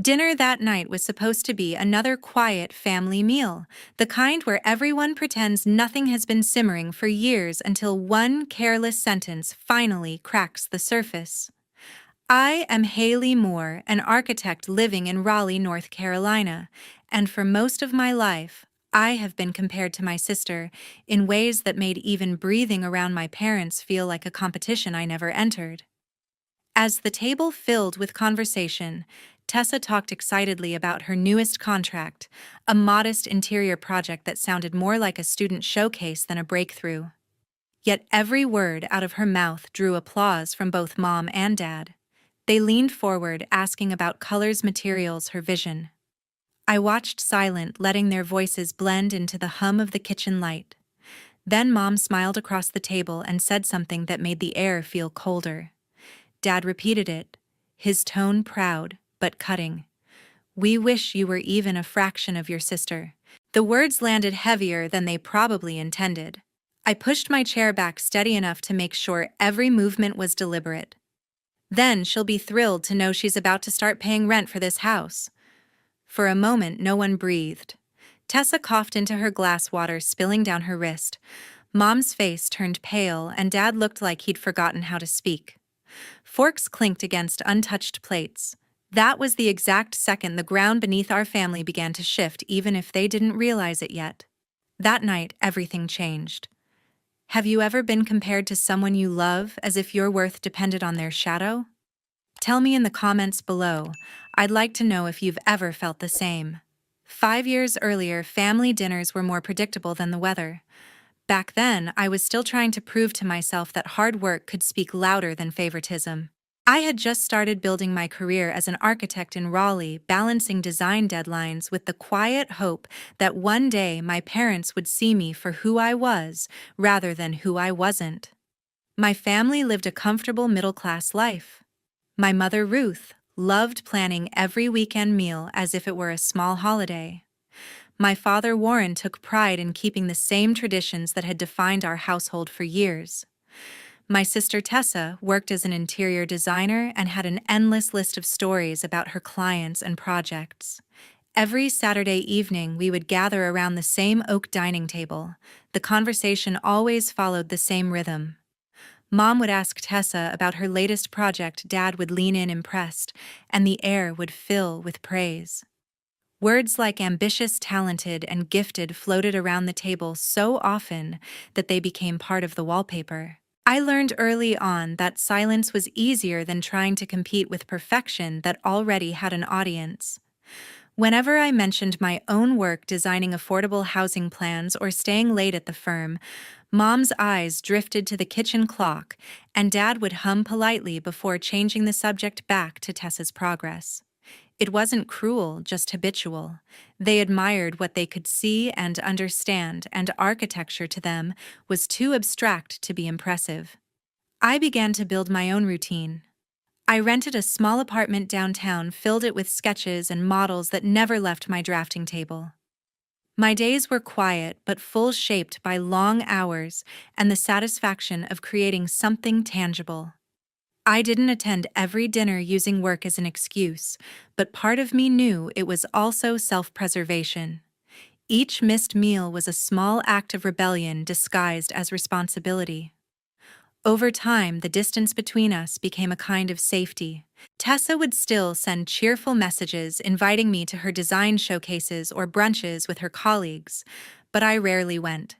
Dinner that night was supposed to be another quiet family meal, the kind where everyone pretends nothing has been simmering for years until one careless sentence finally cracks the surface. I am Haley Moore, an architect living in Raleigh, North Carolina, and for most of my life, I have been compared to my sister in ways that made even breathing around my parents feel like a competition I never entered. As the table filled with conversation, Tessa talked excitedly about her newest contract, a modest interior project that sounded more like a student showcase than a breakthrough. Yet every word out of her mouth drew applause from both Mom and Dad. They leaned forward, asking about colors, materials, her vision. I watched silent, letting their voices blend into the hum of the kitchen light. Then Mom smiled across the table and said something that made the air feel colder. Dad repeated it, his tone proud, but cutting. "We wish you were even a fraction of your sister." The words landed heavier than they probably intended. I pushed my chair back steady enough to make sure every movement was deliberate. "Then she'll be thrilled to know she's about to start paying rent for this house." For a moment, no one breathed. Tessa coughed into her glass, water spilling down her wrist. Mom's face turned pale, and Dad looked like he'd forgotten how to speak. Forks clinked against untouched plates. That was the exact second the ground beneath our family began to shift, even if they didn't realize it yet. That night, everything changed. Have you ever been compared to someone you love as if your worth depended on their shadow? Tell me in the comments below. I'd like to know if you've ever felt the same. 5 years earlier, family dinners were more predictable than the weather. Back then, I was still trying to prove to myself that hard work could speak louder than favoritism. I had just started building my career as an architect in Raleigh, balancing design deadlines with the quiet hope that one day my parents would see me for who I was rather than who I wasn't. My family lived a comfortable middle-class life. My mother, Ruth, loved planning every weekend meal as if it were a small holiday. My father, Warren, took pride in keeping the same traditions that had defined our household for years. My sister, Tessa, worked as an interior designer and had an endless list of stories about her clients and projects. Every Saturday evening, we would gather around the same oak dining table. The conversation always followed the same rhythm. Mom would ask Tessa about her latest project, Dad would lean in impressed, and the air would fill with praise. Words like ambitious, talented, and gifted floated around the table so often that they became part of the wallpaper. I learned early on that silence was easier than trying to compete with perfection that already had an audience. Whenever I mentioned my own work designing affordable housing plans or staying late at the firm, Mom's eyes drifted to the kitchen clock, and Dad would hum politely before changing the subject back to Tessa's progress. It wasn't cruel, just habitual. They admired what they could see and understand, and architecture to them was too abstract to be impressive. I began to build my own routine. I rented a small apartment downtown, filled it with sketches and models that never left my drafting table. My days were quiet but full, shaped by long hours and the satisfaction of creating something tangible. I didn't attend every dinner using work as an excuse, but part of me knew it was also self-preservation. Each missed meal was a small act of rebellion disguised as responsibility. Over time, the distance between us became a kind of safety. Tessa would still send cheerful messages inviting me to her design showcases or brunches with her colleagues, but I rarely went.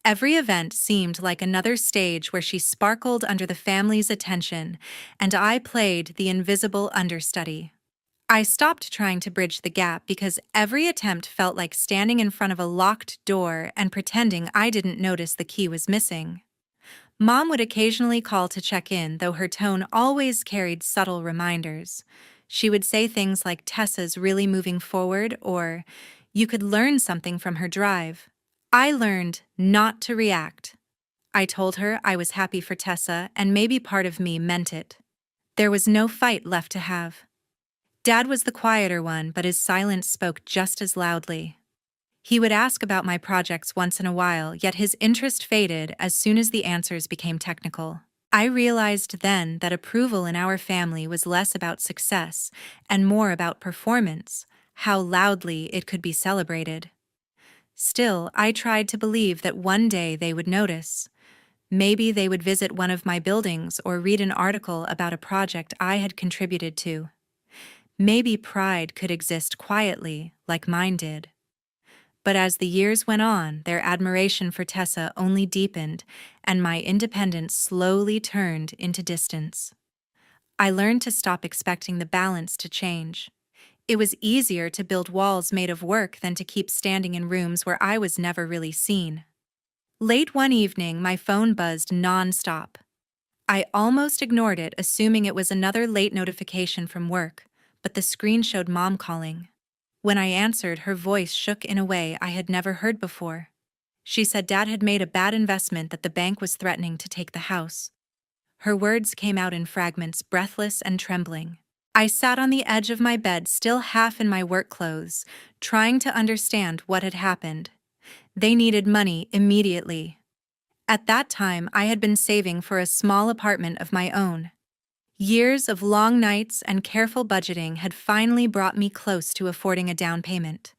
Every event seemed like another stage where she sparkled under the family's attention, and I played the invisible understudy. I stopped trying to bridge the gap because every attempt felt like standing in front of a locked door and pretending I didn't notice the key was missing. Mom would occasionally call to check in, though her tone always carried subtle reminders. She would say things like, "Tessa's really moving forward," or, "You could learn something from her drive." I learned not to react. I told her I was happy for Tessa, and maybe part of me meant it. There was no fight left to have. Dad was the quieter one, but his silence spoke just as loudly. He would ask about my projects once in a while, yet his interest faded as soon as the answers became technical. I realized then that approval in our family was less about success and more about performance, how loudly it could be celebrated. Still, I tried to believe that one day they would notice. Maybe they would visit one of my buildings or read an article about a project I had contributed to. Maybe pride could exist quietly, like mine did. But as the years went on, their admiration for Tessa only deepened, and my independence slowly turned into distance. I learned to stop expecting the balance to change. It was easier to build walls made of work than to keep standing in rooms where I was never really seen. Late one evening, my phone buzzed nonstop. I almost ignored it, assuming it was another late notification from work, but the screen showed Mom calling. When I answered, her voice shook in a way I had never heard before. She said Dad had made a bad investment, that the bank was threatening to take the house. Her words came out in fragments, breathless and trembling. I sat on the edge of my bed, still half in my work clothes, trying to understand what had happened. They needed money immediately. At that time, I had been saving for a small apartment of my own. Years of long nights and careful budgeting had finally brought me close to affording a down payment.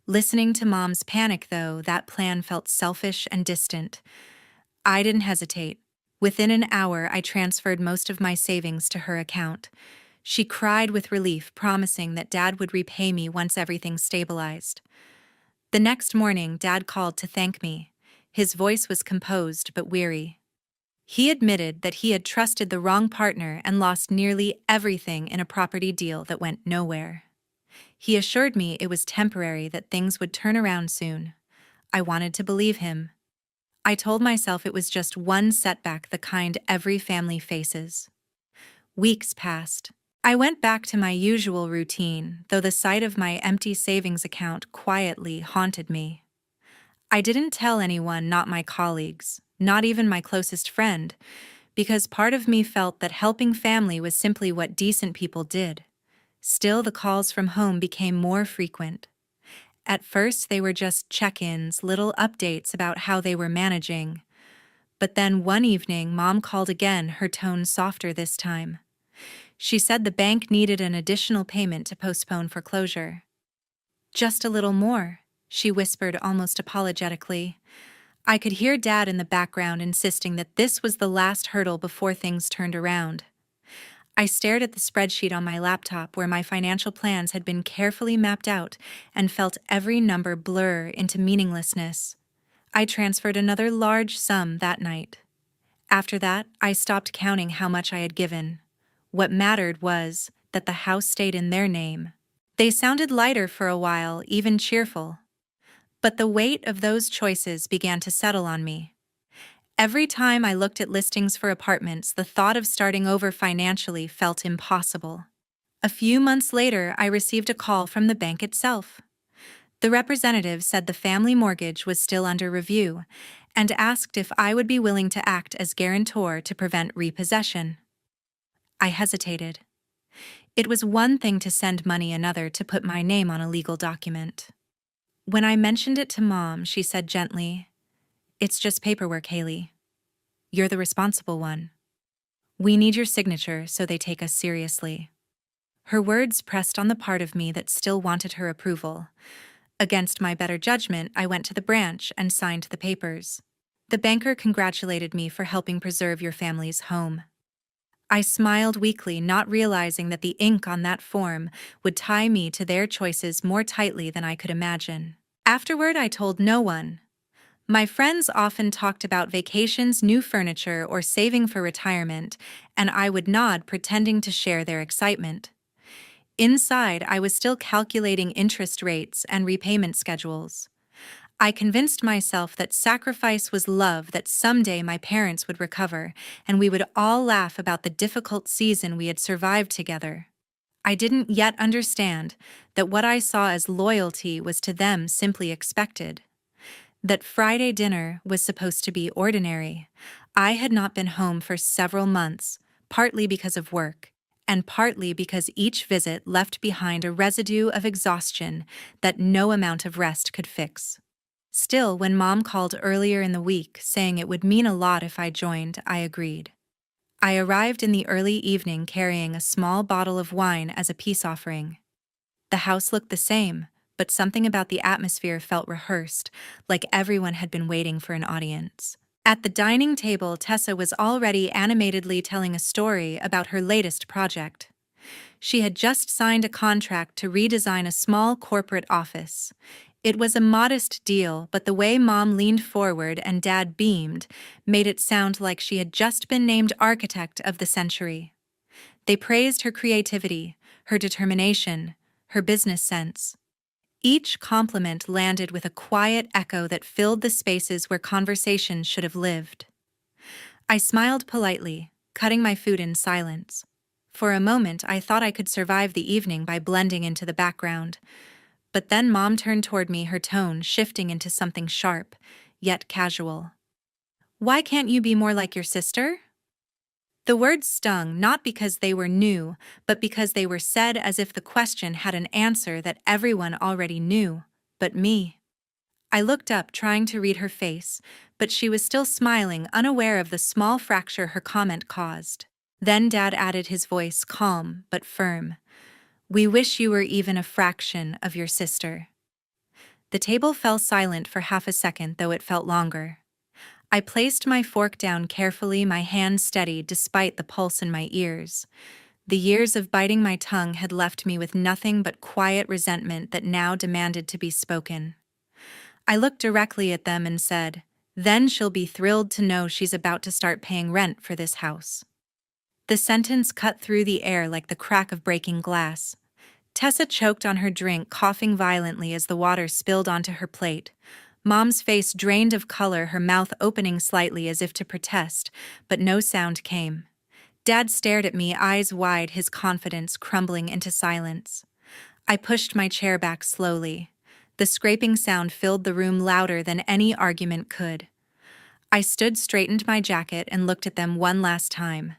Listening to Mom's panic, though, that plan felt selfish and distant. I didn't hesitate. Within an hour, I transferred most of my savings to her account. She cried with relief, promising that Dad would repay me once everything stabilized. The next morning, Dad called to thank me. His voice was composed but weary. He admitted that he had trusted the wrong partner and lost nearly everything in a property deal that went nowhere. He assured me it was temporary, that things would turn around soon. I wanted to believe him. I told myself it was just one setback, the kind every family faces. Weeks passed. I went back to my usual routine, though the sight of my empty savings account quietly haunted me. I didn't tell anyone, not my colleagues, not even my closest friend, because part of me felt that helping family was simply what decent people did. Still, the calls from home became more frequent. At first, they were just check-ins, little updates about how they were managing. But then one evening, Mom called again, her tone softer this time. She said the bank needed an additional payment to postpone foreclosure. "Just a little more," she whispered almost apologetically. I could hear Dad in the background insisting that this was the last hurdle before things turned around. I stared at the spreadsheet on my laptop where my financial plans had been carefully mapped out and felt every number blur into meaninglessness. I transferred another large sum that night. After that, I stopped counting how much I had given. What mattered was that the house stayed in their name. They sounded lighter for a while, even cheerful. But the weight of those choices began to settle on me. Every time I looked at listings for apartments, the thought of starting over financially felt impossible. A few months later, I received a call from the bank itself. The representative said the family mortgage was still under review and asked if I would be willing to act as guarantor to prevent repossession. I hesitated. It was one thing to send money, another to put my name on a legal document. When I mentioned it to Mom, she said gently, "It's just paperwork, Haley. You're the responsible one. We need your signature so they take us seriously." Her words pressed on the part of me that still wanted her approval. Against my better judgment, I went to the branch and signed the papers. The banker congratulated me for helping preserve your family's home. I smiled weakly, not realizing that the ink on that form would tie me to their choices more tightly than I could imagine. Afterward, I told no one. My friends often talked about vacations, new furniture, or saving for retirement, and I would nod, pretending to share their excitement. Inside, I was still calculating interest rates and repayment schedules. I convinced myself that sacrifice was love, that someday my parents would recover, and we would all laugh about the difficult season we had survived together. I didn't yet understand that what I saw as loyalty was to them simply expected. That Friday dinner was supposed to be ordinary. I had not been home for several months, partly because of work, and partly because each visit left behind a residue of exhaustion that no amount of rest could fix. Still, when Mom called earlier in the week saying it would mean a lot if I joined, I agreed. I arrived in the early evening carrying a small bottle of wine as a peace offering. The house looked the same, but something about the atmosphere felt rehearsed, like everyone had been waiting for an audience. At the dining table, Tessa was already animatedly telling a story about her latest project. She had just signed a contract to redesign a small corporate office. It was a modest deal, but the way Mom leaned forward and Dad beamed made it sound like she had just been named architect of the century. They praised her creativity, her determination, her business sense. Each compliment landed with a quiet echo that filled the spaces where conversation should have lived. I smiled politely, cutting my food in silence. For a moment, I thought I could survive the evening by blending into the background. But then Mom turned toward me, her tone shifting into something sharp, yet casual. "Why can't you be more like your sister?" The words stung not because they were new, but because they were said as if the question had an answer that everyone already knew, but me. I looked up, trying to read her face, but she was still smiling, unaware of the small fracture her comment caused. Then Dad added, his voice calm but firm. "We wish you were even a fraction of your sister." The table fell silent for half a second, though it felt longer. I placed my fork down carefully, my hand steady despite the pulse in my ears. The years of biting my tongue had left me with nothing but quiet resentment that now demanded to be spoken. I looked directly at them and said, "Then she'll be thrilled to know she's about to start paying rent for this house." The sentence cut through the air like the crack of breaking glass. Tessa choked on her drink, coughing violently as the water spilled onto her plate. Mom's face drained of color, her mouth opening slightly as if to protest, but no sound came. Dad stared at me, eyes wide, his confidence crumbling into silence. I pushed my chair back slowly. The scraping sound filled the room louder than any argument could. I straightened my jacket and looked at them one last time.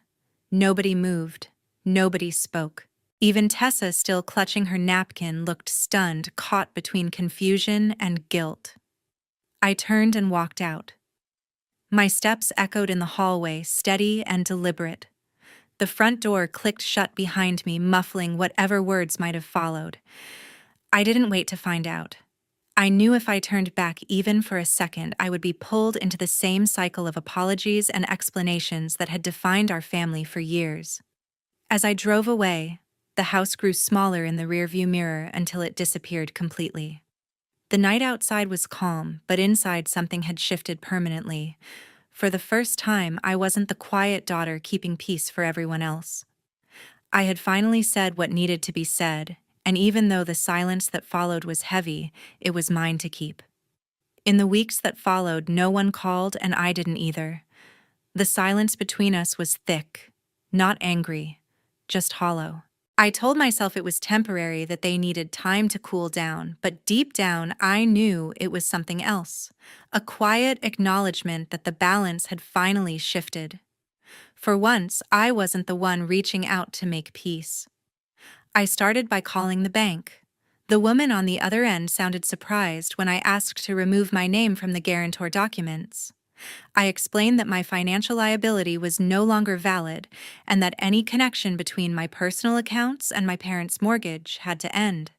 Nobody moved. Nobody spoke. Even Tessa, still clutching her napkin, looked stunned, caught between confusion and guilt. I turned and walked out. My steps echoed in the hallway, steady and deliberate. The front door clicked shut behind me, muffling whatever words might have followed. I didn't wait to find out. I knew if I turned back even for a second, I would be pulled into the same cycle of apologies and explanations that had defined our family for years. As I drove away, the house grew smaller in the rearview mirror until it disappeared completely. The night outside was calm, but inside something had shifted permanently. For the first time, I wasn't the quiet daughter keeping peace for everyone else. I had finally said what needed to be said, and even though the silence that followed was heavy, it was mine to keep. In the weeks that followed, no one called, and I didn't either. The silence between us was thick, not angry, just hollow. I told myself it was temporary, that they needed time to cool down, but deep down I knew it was something else, a quiet acknowledgement that the balance had finally shifted. For once, I wasn't the one reaching out to make peace. I started by calling the bank. The woman on the other end sounded surprised when I asked to remove my name from the guarantor documents. I explained that my financial liability was no longer valid and that any connection between my personal accounts and my parents' mortgage had to end.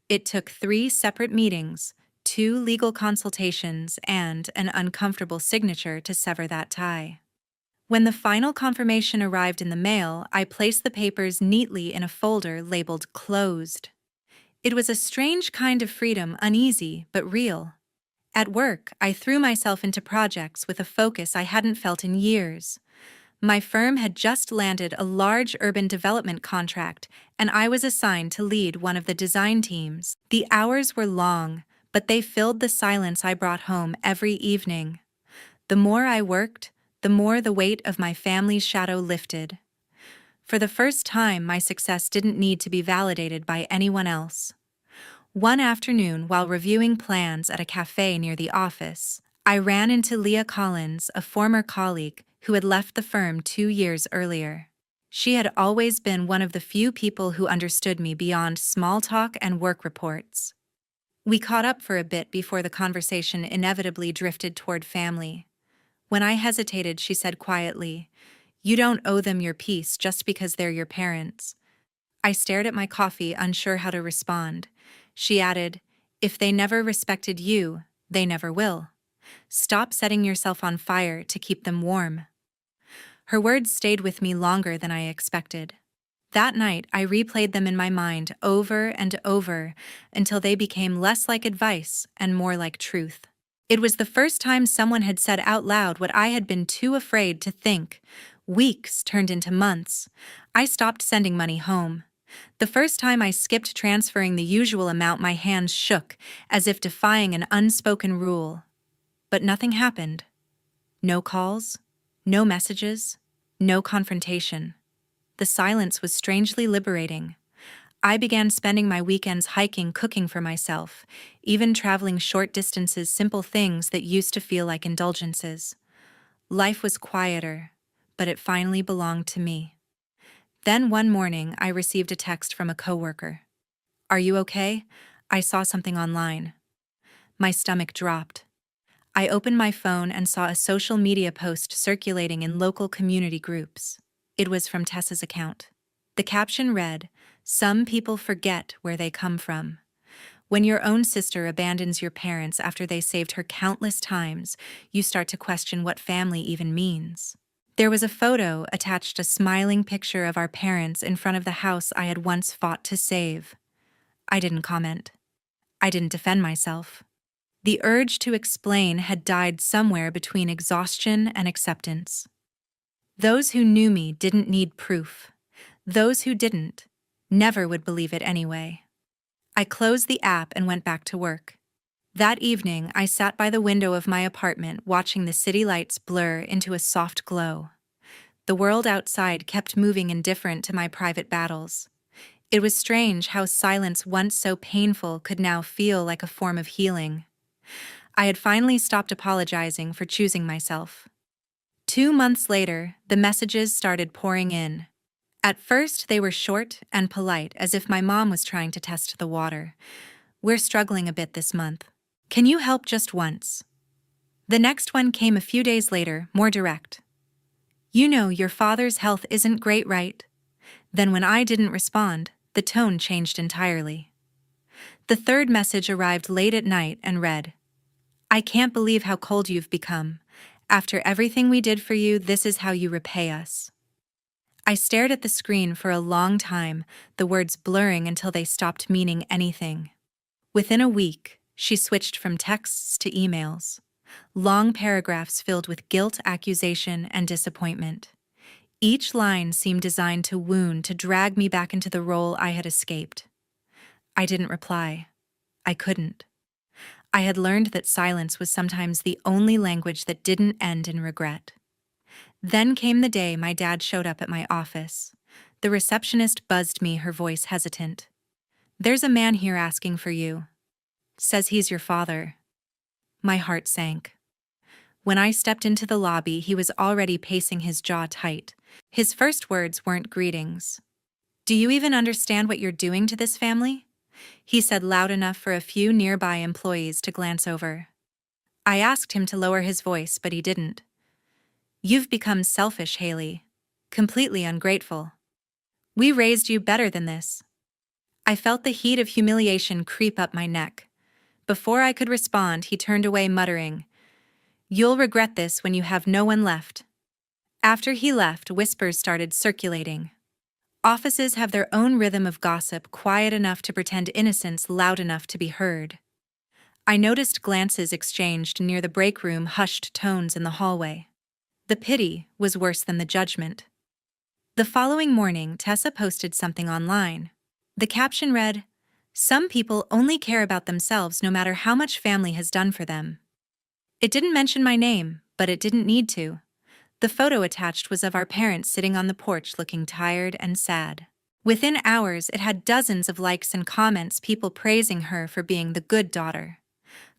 It took 3 separate meetings, 2 legal consultations, and an uncomfortable signature to sever that tie. When the final confirmation arrived in the mail, I placed the papers neatly in a folder labeled "Closed." It was a strange kind of freedom, uneasy but real. At work, I threw myself into projects with a focus I hadn't felt in years. My firm had just landed a large urban development contract, and I was assigned to lead one of the design teams. The hours were long, but they filled the silence I brought home every evening. The more I worked, the more the weight of my family's shadow lifted. For the first time, my success didn't need to be validated by anyone else. One afternoon, while reviewing plans at a cafe near the office, I ran into Leah Collins, a former colleague who had left the firm 2 years earlier. She had always been one of the few people who understood me beyond small talk and work reports. We caught up for a bit before the conversation inevitably drifted toward family. When I hesitated, she said quietly, You don't owe them your peace just because they're your parents. I stared at my coffee, unsure how to respond. She added, if they never respected you, they never will. Stop setting yourself on fire to keep them warm. Her words stayed with me longer than I expected. That night, I replayed them in my mind over and over until they became less like advice and more like truth. It was the first time someone had said out loud what I had been too afraid to think. Weeks turned into months. I stopped sending money home. The first time I skipped transferring the usual amount, my hands shook, as if defying an unspoken rule. But nothing happened. No calls, no messages, no confrontation. The silence was strangely liberating. I began spending my weekends hiking, cooking for myself, even traveling short distances, simple things that used to feel like indulgences. Life was quieter, but it finally belonged to me. Then one morning, I received a text from a coworker. Are you okay? I saw something online. My stomach dropped. I opened my phone and saw a social media post circulating in local community groups. It was from Tessa's account. The caption read, "Some people forget where they come from." When your own sister abandons your parents after they saved her countless times, you start to question what family even means. There was a photo attached, a smiling picture of our parents in front of the house I had once fought to save. I didn't comment. I didn't defend myself. The urge to explain had died somewhere between exhaustion and acceptance. Those who knew me didn't need proof. Those who didn't never would believe it anyway. I closed the app and went back to work. That evening, I sat by the window of my apartment watching the city lights blur into a soft glow. The world outside kept moving indifferent to my private battles. It was strange how silence once so painful could now feel like a form of healing. I had finally stopped apologizing for choosing myself. 2 months later, the messages started pouring in. At first, they were short and polite, as if my mom was trying to test the water. We're struggling a bit this month. Can you help just once? The next one came a few days later, more direct. You know your father's health isn't great, right? Then when I didn't respond, the tone changed entirely. The third message arrived late at night and read, I can't believe how cold you've become. After everything we did for you, this is how you repay us. I stared at the screen for a long time, the words blurring until they stopped meaning anything. Within a week, she switched from texts to emails. Long paragraphs filled with guilt, accusation, and disappointment. Each line seemed designed to wound, to drag me back into the role I had escaped. I didn't reply. I couldn't. I had learned that silence was sometimes the only language that didn't end in regret. Then came the day my dad showed up at my office. The receptionist buzzed me, her voice hesitant. There's a man here asking for you. Says he's your father. My heart sank. When I stepped into the lobby, he was already pacing, his jaw tight. His first words weren't greetings. Do you even understand what you're doing to this family? He said loud enough for a few nearby employees to glance over. I asked him to lower his voice, but he didn't. You've become selfish, Haley. Completely ungrateful. We raised you better than this. I felt the heat of humiliation creep up my neck. Before I could respond, he turned away, muttering, You'll regret this when you have no one left. After he left, whispers started circulating. Offices have their own rhythm of gossip, quiet enough to pretend innocence, loud enough to be heard. I noticed glances exchanged near the break room, hushed tones in the hallway. The pity was worse than the judgment. The following morning, Tessa posted something online. The caption read, Some people only care about themselves no matter how much family has done for them. It didn't mention my name, but it didn't need to. The photo attached was of our parents sitting on the porch looking tired and sad. Within hours, it had dozens of likes and comments, people praising her for being the good daughter.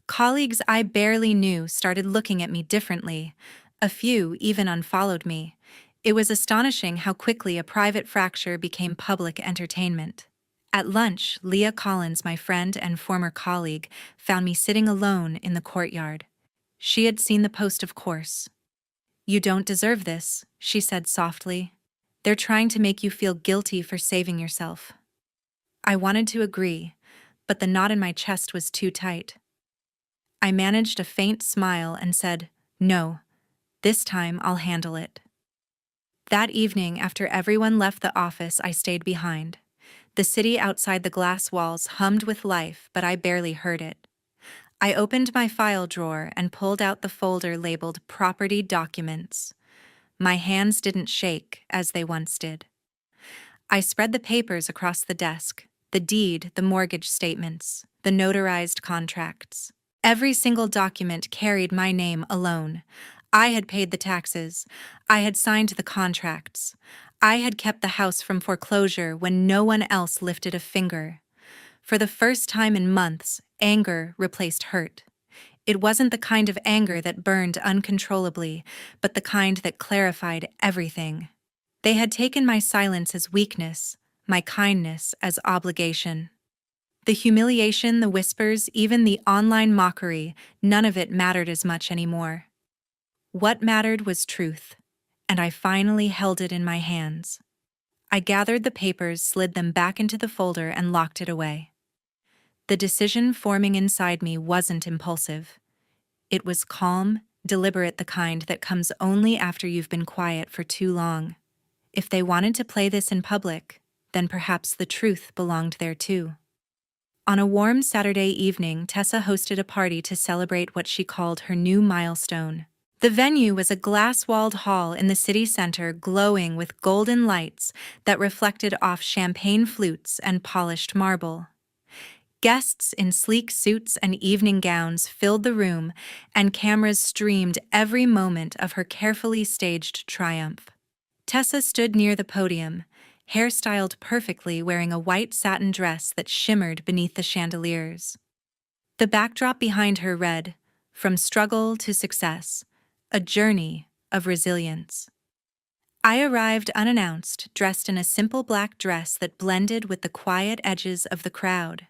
Colleagues I barely knew started looking at me differently. A few even unfollowed me. It was astonishing how quickly a private fracture became public entertainment. At lunch, Leah Collins, my friend and former colleague, found me sitting alone in the courtyard. She had seen the post, of course. "You don't deserve this," she said softly. "They're trying to make you feel guilty for saving yourself." I wanted to agree, but the knot in my chest was too tight. I managed a faint smile and said, "No, this time I'll handle it." That evening, after everyone left the office, I stayed behind. The city outside the glass walls hummed with life, but I barely heard it. I opened my file drawer and pulled out the folder labeled Property Documents. My hands didn't shake as they once did. I spread the papers across the desk: the deed, the mortgage statements, the notarized contracts. Every single document carried my name alone. I had paid the taxes. I had signed the contracts. I had kept the house from foreclosure when no one else lifted a finger. For the first time in months, anger replaced hurt. It wasn't the kind of anger that burned uncontrollably, but the kind that clarified everything. They had taken my silence as weakness, my kindness as obligation. The humiliation, the whispers, even the online mockery, none of it mattered as much anymore. What mattered was truth, and I finally held it in my hands. I gathered the papers, slid them back into the folder, and locked it away. The decision forming inside me wasn't impulsive. It was calm, deliberate, the kind that comes only after you've been quiet for too long. If they wanted to play this in public, then perhaps the truth belonged there too. On a warm Saturday evening, Tessa hosted a party to celebrate what she called her new milestone. The venue was a glass-walled hall in the city center, glowing with golden lights that reflected off champagne flutes and polished marble. Guests in sleek suits and evening gowns filled the room, and cameras streamed every moment of her carefully staged triumph. Tessa stood near the podium, hairstyled perfectly, wearing a white satin dress that shimmered beneath the chandeliers. The backdrop behind her read, "From struggle to success, a journey of resilience." I arrived unannounced, dressed in a simple black dress that blended with the quiet edges of the crowd.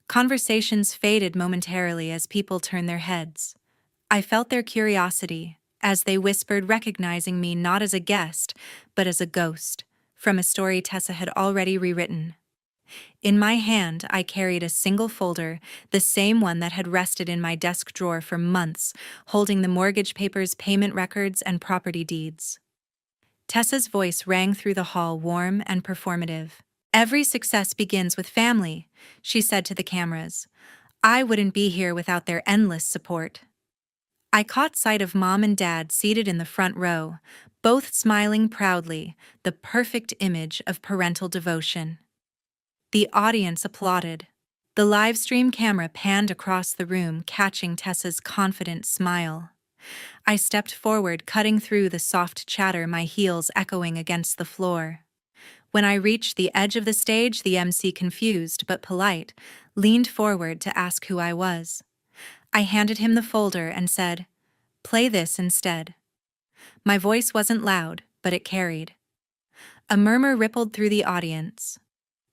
Conversations faded momentarily as people turned their heads. I felt their curiosity, as they whispered, recognizing me not as a guest, but as a ghost, from a story Tessa had already rewritten. In my hand, I carried a single folder, the same one that had rested in my desk drawer for months, holding the mortgage papers, payment records, and property deeds. Tessa's voice rang through the hall, warm and performative. "Every success begins with family," she said to the cameras. "I wouldn't be here without their endless support." I caught sight of Mom and Dad seated in the front row, both smiling proudly, the perfect image of parental devotion. The audience applauded. The live stream camera panned across the room, catching Tessa's confident smile. I stepped forward, cutting through the soft chatter, my heels echoing against the floor. When I reached the edge of the stage, the MC, confused but polite, leaned forward to ask who I was. I handed him the folder and said, "Play this instead." My voice wasn't loud, but it carried. A murmur rippled through the audience.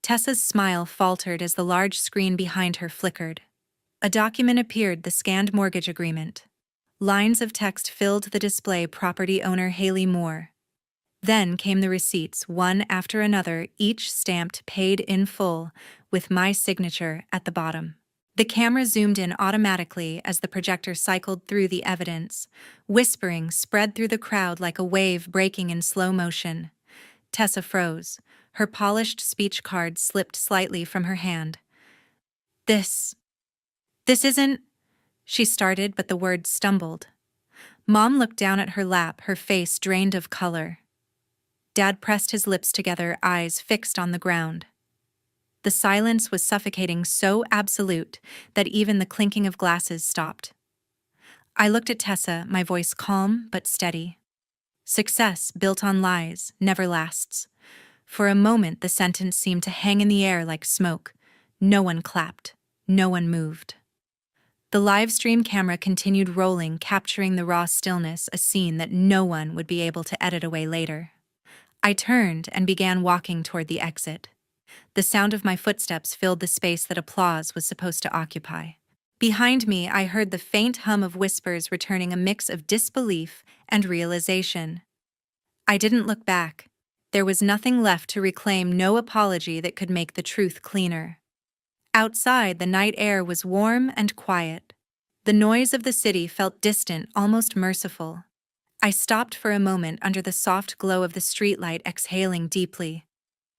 Tessa's smile faltered as the large screen behind her flickered. A document appeared, the scanned mortgage agreement. Lines of text filled the display: property owner Haley Moore. Then came the receipts, one after another, each stamped "paid in full," with my signature at the bottom. The camera zoomed in automatically as the projector cycled through the evidence. Whispering spread through the crowd like a wave breaking in slow motion. Tessa froze. Her polished speech card slipped slightly from her hand. This isn't," she started, but the words stumbled. Mom looked down at her lap, her face drained of color. Dad pressed his lips together, eyes fixed on the ground. The silence was suffocating, so absolute that even the clinking of glasses stopped. I looked at Tessa, my voice calm but steady. "Success built on lies never lasts." For a moment, the sentence seemed to hang in the air like smoke. No one clapped. No one moved. The live stream camera continued rolling, capturing the raw stillness, a scene that no one would be able to edit away later. I turned and began walking toward the exit. The sound of my footsteps filled the space that applause was supposed to occupy. Behind me, I heard the faint hum of whispers returning, a mix of disbelief and realization. I didn't look back. There was nothing left to reclaim, no apology that could make the truth cleaner. Outside, the night air was warm and quiet. The noise of the city felt distant, almost merciful. I stopped for a moment under the soft glow of the streetlight, exhaling deeply.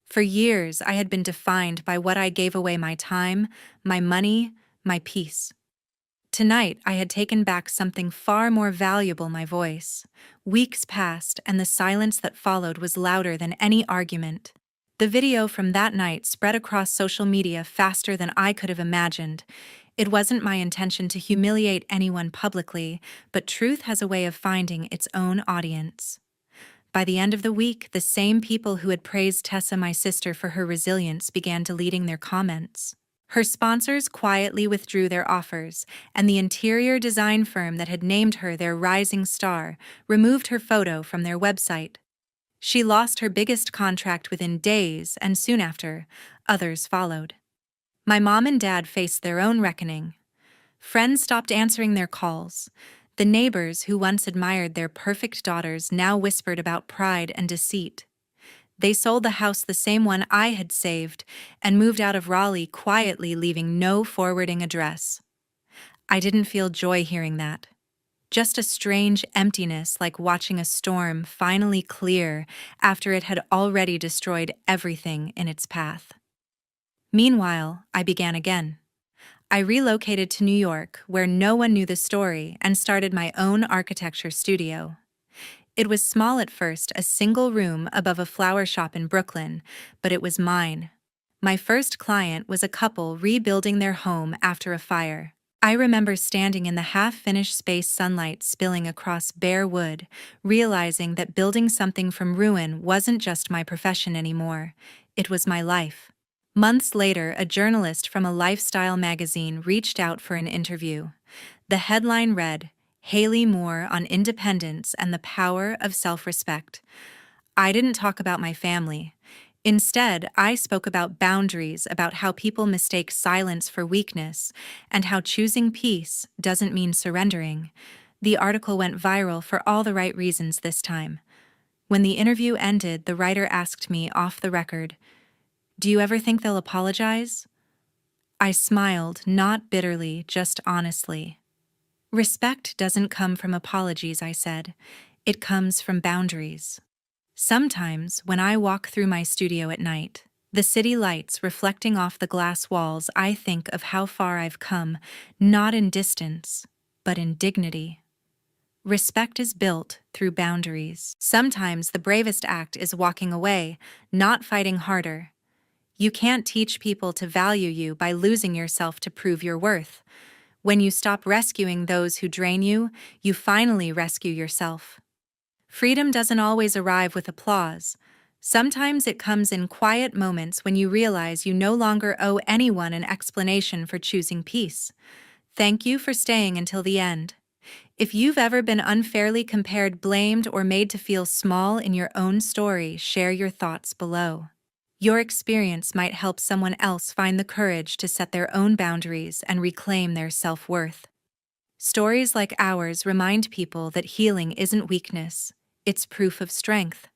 For years, I had been defined by what I gave away: my time, my money, my peace. Tonight, I had taken back something far more valuable: my voice. Weeks passed, and the silence that followed was louder than any argument. The video from that night spread across social media faster than I could have imagined. It wasn't my intention to humiliate anyone publicly, but truth has a way of finding its own audience. By the end of the week, the same people who had praised Tessa, my sister, for her resilience began deleting their comments. Her sponsors quietly withdrew their offers, and the interior design firm that had named her their rising star removed her photo from their website. She lost her biggest contract within days, and soon after, others followed. My mom and dad faced their own reckoning. Friends stopped answering their calls. The neighbors who once admired their perfect daughters now whispered about pride and deceit. They sold the house, the same one I had saved, and moved out of Raleigh quietly, leaving no forwarding address. I didn't feel joy hearing that. Just a strange emptiness, like watching a storm finally clear after it had already destroyed everything in its path. Meanwhile, I began again. I relocated to New York, where no one knew the story, and started my own architecture studio. It was small at first, a single room above a flower shop in Brooklyn, but it was mine. My first client was a couple rebuilding their home after a fire. I remember standing in the half-finished space, sunlight spilling across bare wood, realizing that building something from ruin wasn't just my profession anymore, it was my life. Months later, a journalist from a lifestyle magazine reached out for an interview. The headline read, "Haley Moore on Independence and the Power of Self-Respect." I didn't talk about my family. Instead, I spoke about boundaries, about how people mistake silence for weakness, and how choosing peace doesn't mean surrendering. The article went viral for all the right reasons this time. When the interview ended, the writer asked me off the record, "Do you ever think they'll apologize?" I smiled, not bitterly, just honestly. "Respect doesn't come from apologies," I said. "It comes from boundaries." Sometimes, when I walk through my studio at night, the city lights reflecting off the glass walls, I think of how far I've come, not in distance, but in dignity. Respect is built through boundaries. Sometimes the bravest act is walking away, not fighting harder. You can't teach people to value you by losing yourself to prove your worth. When you stop rescuing those who drain you, you finally rescue yourself. Freedom doesn't always arrive with applause. Sometimes it comes in quiet moments when you realize you no longer owe anyone an explanation for choosing peace. Thank you for staying until the end. If you've ever been unfairly compared, blamed, or made to feel small in your own story, share your thoughts below. Your experience might help someone else find the courage to set their own boundaries and reclaim their self-worth. Stories like ours remind people that healing isn't weakness, it's proof of strength.